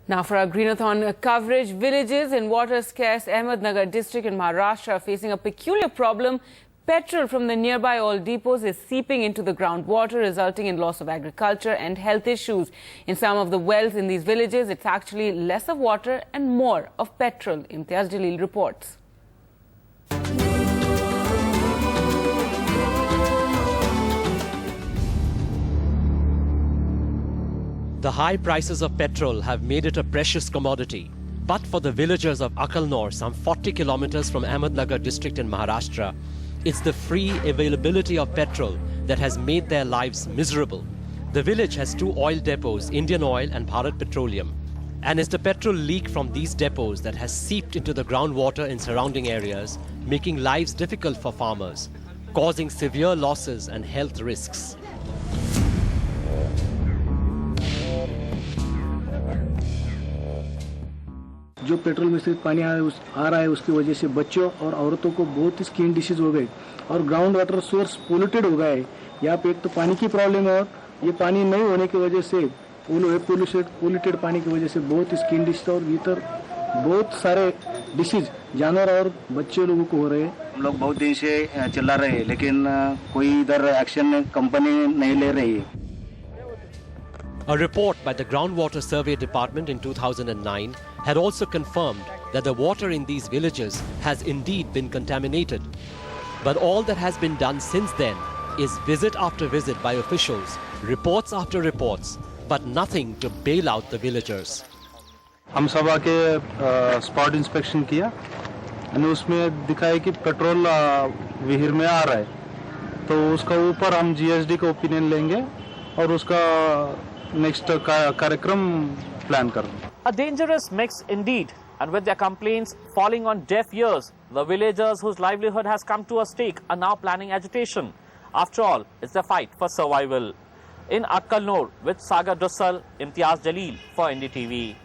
Now for our Greenathon coverage, villages in water-scarce Ahmednagar district in Maharashtra are facing a peculiar problem. Petrol from the nearby oil depots is seeping into the groundwater, resulting in loss of agriculture and health issues. In some of the wells in these villages, it's actually less of water and more of petrol. Imtiaz Jalil reports. The high prices of petrol have made it a precious commodity. But for the villagers of Akalnor, some 40 kilometers from Ahmednagar district in Maharashtra, it's the free availability of petrol that has made their lives miserable. The village has two oil depots, Indian Oil and Bharat Petroleum. And it's the petrol leak from these depots that has seeped into the groundwater in surrounding areas, making lives difficult for farmers, causing severe losses and health risks. जो petrol मिश्रित पानी आ रहा है उसकी वजह से बच्चों और औरतों को बहुत ही स्किन डिसीज हो गए और ग्राउंड वाटर सोर्स पोल्यूटेड हो गया है। यहाँ पे एक तो पानी की प्रॉब्लम है और ये पानी नहीं होने की वजह से पोल्यूटेड पानी की वजह से बहुत स्किन डिसीज और भीतर बहुत सारे डिसीज जानवर और बच्चे लोगों को हो रहे हैं। हम लोग बहुत दिन से चिल्ला रहे हैं लेकिन कोई इधर एक्शन कंपनी नहीं ले रही है। A report by the Groundwater Survey Department in 2009 had also confirmed that the water in these villages has indeed been contaminated. But all that has been done since then is visit after visit by officials, reports after reports, but nothing to bail out the villagers. हम सब आके spot inspection किया और उसमें दिखाया कि petrol विहिर में आ रहा है, तो उसका ऊपर हम जीएसडी का ओपिनियन लेंगे और उसका नेक्स्ट कार्यक्रम प्लान करेंगे। A dangerous mix indeed, and with their complaints falling on deaf ears, the villagers whose livelihood has come to a stake are now planning agitation. After all, it's a fight for survival. In Akalnor with Sagar Dussal, Imtiaz Jalil for NDTV.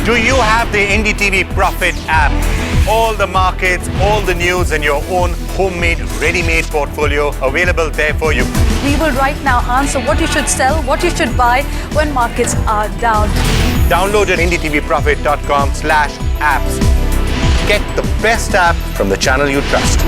Do you have the NDTV Profit app? All the markets, all the news and your own homemade, ready-made portfolio available there for you. We will right now answer what you should sell, what you should buy when markets are down. Download at ndtvprofit.com/apps. Get the best app from the channel you trust.